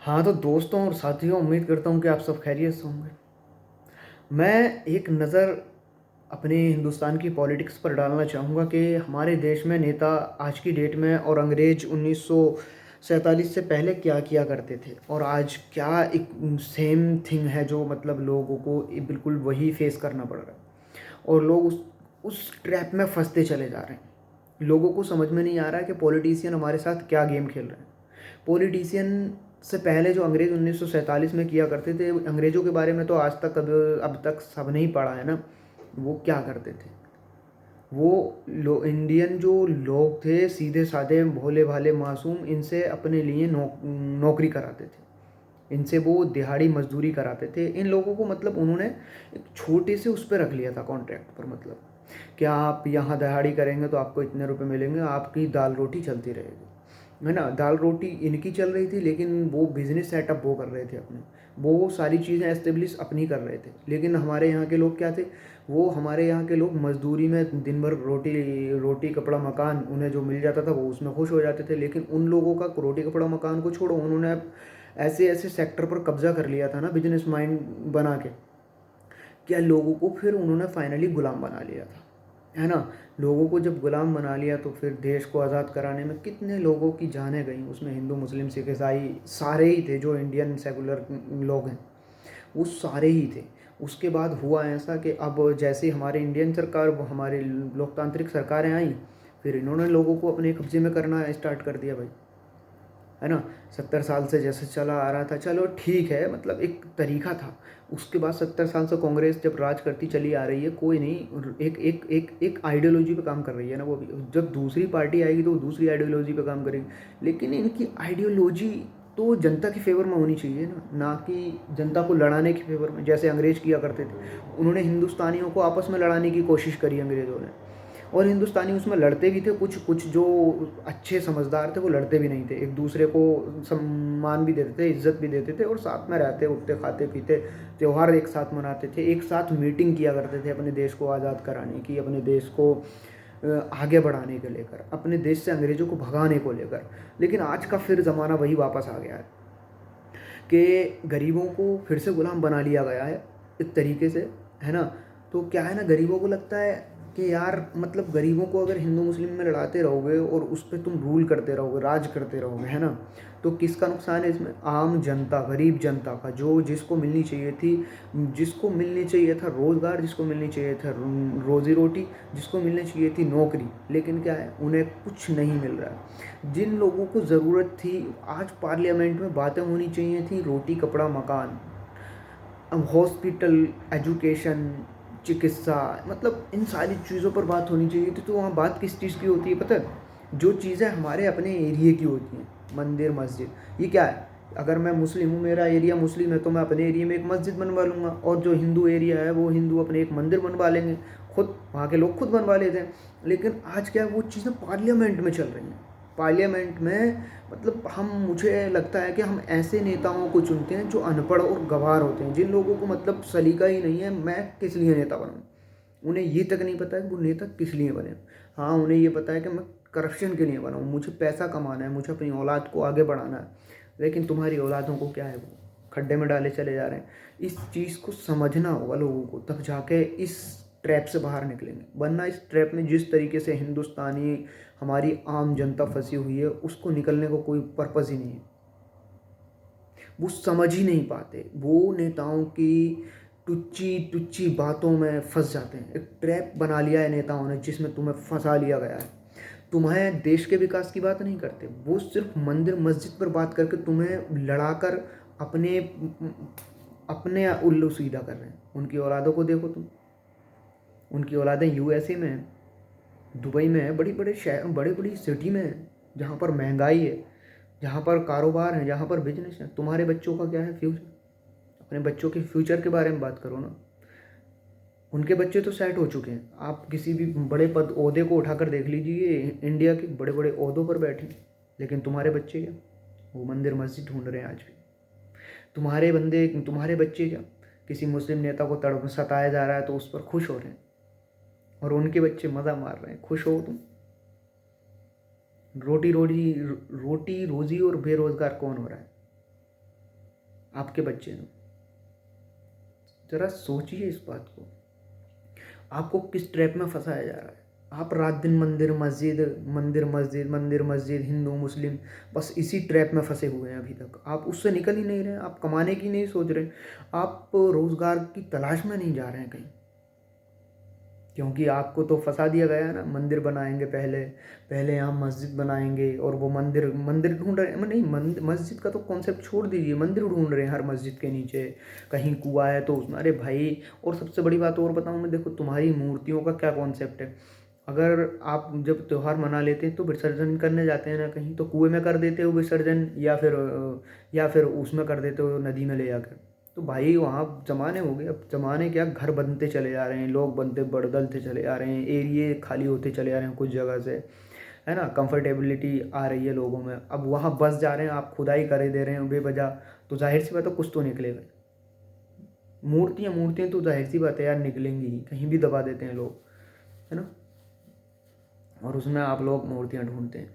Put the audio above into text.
हाँ, तो दोस्तों और साथियों, उम्मीद करता हूँ कि आप सब खैरियत से होंगे। मैं एक नज़र अपने हिंदुस्तान की पॉलिटिक्स पर डालना चाहूँगा कि हमारे देश में नेता आज की डेट में और अंग्रेज़ 1947 से पहले क्या किया करते थे और आज क्या एक सेम थिंग है जो मतलब लोगों को बिल्कुल वही फेस करना पड़ रहा है और लोग उस ट्रैप में फंसते चले जा रहे हैं। लोगों को समझ में नहीं आ रहा है कि पॉलिटिशियन हमारे साथ क्या गेम खेल रहे हैं। पॉलिटिशियन से पहले जो अंग्रेज़ 1947 में किया करते थे, अंग्रेज़ों के बारे में तो आज तक अब तक सबने ही पढ़ा है ना। वो क्या करते थे? वो इंडियन जो लोग थे, सीधे साधे भोले भाले मासूम, इनसे अपने लिए नौकरी कराते थे। इनसे वो दिहाड़ी मजदूरी कराते थे। इन लोगों को मतलब उन्होंने एक छोटे से उस पर रख लिया था, कॉन्ट्रैक्ट पर। मतलब कि आप यहाँ दिहाड़ी करेंगे तो आपको इतने रुपए मिलेंगे, आपकी दाल रोटी चलती रहेगी, है ना। दाल रोटी इनकी चल रही थी, लेकिन वो बिजनेस सेटअप वो कर रहे थे अपने। वो सारी चीज़ें एस्टेब्लिश अपनी कर रहे थे। लेकिन हमारे यहाँ के लोग क्या थे? वो हमारे यहाँ के लोग मजदूरी में दिन भर रोटी रोटी कपड़ा मकान, उन्हें जो मिल जाता था वो उसमें खुश हो जाते थे। लेकिन उन लोगों का रोटी कपड़ा मकान को छोड़ो, उन्होंने ऐसे ऐसे सेक्टर पर कब्जा कर लिया था ना, बिजनेस माइंड बना के। क्या लोगों को फिर उन्होंने फाइनली गुलाम बना लिया था, है ना। लोगों को जब गुलाम बना लिया तो फिर देश को आज़ाद कराने में कितने लोगों की जानें गई। उसमें हिंदू मुस्लिम सिख ईसाई सारे ही थे, जो इंडियन सेकुलर लोग हैं वो सारे ही थे। उसके बाद हुआ ऐसा कि अब जैसे हमारे इंडियन सरकार, हमारी लोकतांत्रिक सरकारें आई, फिर इन्होंने लोगों को अपने कब्जे में करना स्टार्ट कर दिया भाई, है ना। 70 साल से जैसे चला आ रहा था, चलो ठीक है, मतलब एक तरीका था। उसके बाद 70 साल से कांग्रेस जब राज करती चली आ रही है, कोई नहीं, एक एक एक एक आइडियोलॉजी पे काम कर रही है ना वो भी। जब दूसरी पार्टी आएगी तो वो दूसरी आइडियोलॉजी पे काम करेगी। लेकिन इनकी आइडियोलॉजी तो जनता के फेवर में होनी चाहिए ना, ना कि जनता को लड़ाने के फेवर में, जैसे अंग्रेज किया करते थे। उन्होंने हिंदुस्तानियों को आपस में लड़ाने की कोशिश करी अंग्रेज़ों ने, और हिंदुस्तानी उसमें लड़ते भी थे। कुछ कुछ जो अच्छे समझदार थे वो लड़ते भी नहीं थे, एक दूसरे को सम्मान भी देते थे, इज्जत भी देते थे, और साथ में रहते, उठते, खाते पीते, त्यौहार एक साथ मनाते थे, एक साथ मीटिंग किया करते थे अपने देश को आज़ाद कराने की, अपने देश को आगे बढ़ाने के लेकर, अपने देश से अंग्रेज़ों को भगाने को लेकर। लेकिन आज का फिर ज़माना वही वापस आ गया है कि गरीबों को फिर से गुलाम बना लिया गया है एक तरीके से, है ना। तो क्या है ना, गरीबों को लगता है कि यार, मतलब गरीबों को अगर हिंदू मुस्लिम में लड़ाते रहोगे और उस पर तुम रूल करते रहोगे, राज करते रहोगे, है ना, तो किसका नुकसान है इसमें? आम जनता, गरीब जनता का, जो जिसको मिलनी चाहिए थी, जिसको मिलनी चाहिए था रोज़गार, जिसको मिलनी चाहिए था रोज़ी रोटी, जिसको मिलनी चाहिए थी नौकरी। लेकिन क्या है, उन्हें कुछ नहीं मिल रहा है। जिन लोगों को ज़रूरत थी, आज पार्लियामेंट में बातें होनी चाहिए थी रोटी कपड़ा मकान, अब हॉस्पिटल, एजुकेशन, चिकित्सा, मतलब इन सारी चीज़ों पर बात होनी चाहिए थी। तो वहाँ बात किस चीज़ की होती है पता है? जो चीज़ें हमारे अपने एरिए की होती हैं, मंदिर मस्जिद। ये क्या है? अगर मैं मुस्लिम हूँ, मेरा एरिया मुस्लिम है, तो मैं अपने एरिया में एक मस्जिद बनवा लूँगा, और जो हिंदू एरिया है वो हिंदू अपने एक मंदिर बनवा लेंगे। खुद वहाँ के लोग खुद बनवा लेते हैं। लेकिन आज क्या है, वो चीज़ें पार्लियामेंट में चल रही हैं। पार्लियामेंट में मतलब मुझे लगता है कि हम ऐसे नेताओं को चुनते हैं जो अनपढ़ और गँवार होते हैं, जिन लोगों को मतलब सलीका ही नहीं है मैं किस लिए नेता बनूँ। उन्हें ये तक नहीं पता है कि वो नेता किस लिए बने। हाँ, उन्हें ये पता है कि मैं करप्शन के लिए बना हूँ, मुझे पैसा कमाना है, मुझे अपनी औलाद को आगे बढ़ाना है। लेकिन तुम्हारी औलादों को क्या है, वो खड्डे में डाले चले जा रहे हैं। इस चीज़ को समझना होगा लोगों को, तब जाके इस ट्रैप से बाहर निकलेंगे। वरना इस ट्रैप में जिस तरीके से हिंदुस्तानी, हमारी आम जनता फंसी हुई है, उसको निकलने को कोई पर्पज़ ही नहीं है। वो समझ ही नहीं पाते, वो नेताओं की टुच्ची टुच्ची बातों में फंस जाते हैं। एक ट्रैप बना लिया है नेताओं ने, जिसमें तुम्हें फंसा लिया गया है। तुम्हें देश के विकास की बात नहीं करते, वो सिर्फ मंदिर मस्जिद पर बात करके तुम्हें लड़ाकर अपने अपने उल्लू सीधा कर रहे हैं। उनकी औलादों को देखो तुम, उनकी औलादें यूएसए में हैं, दुबई में है, बड़ी बड़े शहर, बड़ी बड़ी सिटी में है, जहाँ पर महंगाई है, जहाँ पर कारोबार है, जहाँ पर बिजनेस है। तुम्हारे बच्चों का क्या है फ्यूचर? अपने बच्चों के फ्यूचर के बारे में बात करो ना। उनके बच्चे तो सेट हो चुके हैं। आप किसी भी बड़े पद ओहदे को उठाकर देख लीजिए, इंडिया के बड़े बड़े ओहदों पर बैठे हैं। लेकिन तुम्हारे बच्चे क्या? वो मंदिर मस्जिद ढूंढ रहे हैं आज भी। तुम्हारे बच्चे क्या? किसी मुस्लिम नेता को तड़प सताया जा रहा है तो उस पर खुश हो रहे हैं, और उनके बच्चे मज़ा मार रहे हैं। खुश हो तुम? रोटी रोजी रोटी रोजी और बेरोजगार कौन हो रहा है? आपके बच्चे ने। ज़रा सोचिए इस बात को, आपको किस ट्रैप में फंसाया जा रहा है। आप रात दिन मंदिर मस्जिद, मंदिर मस्जिद, मंदिर मस्जिद, हिंदू मुस्लिम, बस इसी ट्रैप में फंसे हुए हैं अभी तक। आप उससे निकल ही नहीं रहे हैं, आप कमाने की नहीं सोच रहे, आप रोज़गार की तलाश में नहीं जा रहे हैं कहीं, क्योंकि आपको तो फंसा दिया गया है ना। मंदिर बनाएंगे, पहले पहले यहाँ मस्जिद बनाएंगे, और वो मंदिर मंदिर ढूंढ रहे हैं, नहीं मस्जिद का तो कॉन्सेप्ट छोड़ दीजिए, मंदिर ढूंढ रहे हैं हर मस्जिद के नीचे। कहीं कुआं है तो उसमें, अरे भाई। और सबसे बड़ी बात और बताऊँ मैं, देखो तुम्हारी मूर्तियों का क्या कॉन्सेप्ट है। अगर आप जब त्यौहार मना लेते हैं तो विसर्जन करने जाते हैं ना कहीं, तो कुएं में कर देते हो विसर्जन, या फिर उसमें कर देते हो नदी में ले जाकर। तो भाई वहाँ ज़माने हो गए, अब ज़माने क्या, घर बनते चले जा रहे हैं, लोग बनते बदलते चले जा रहे हैं, एरिए खाली होते चले जा रहे हैं कुछ जगह से, है ना। कंफर्टेबिलिटी आ रही है लोगों में, अब वहाँ बस जा रहे हैं, आप खुदाई करे दे रहे हैं बेवजह, तो जाहिर सी बात है कुछ तो निकलेगा। मूर्तियाँ मूर्तियाँ तो जाहिर सी बात है यार निकलेंगी ही, कहीं भी दबा देते हैं लोग, है ना। और उसमें आप लोग मूर्तियाँ ढूंढते हैं।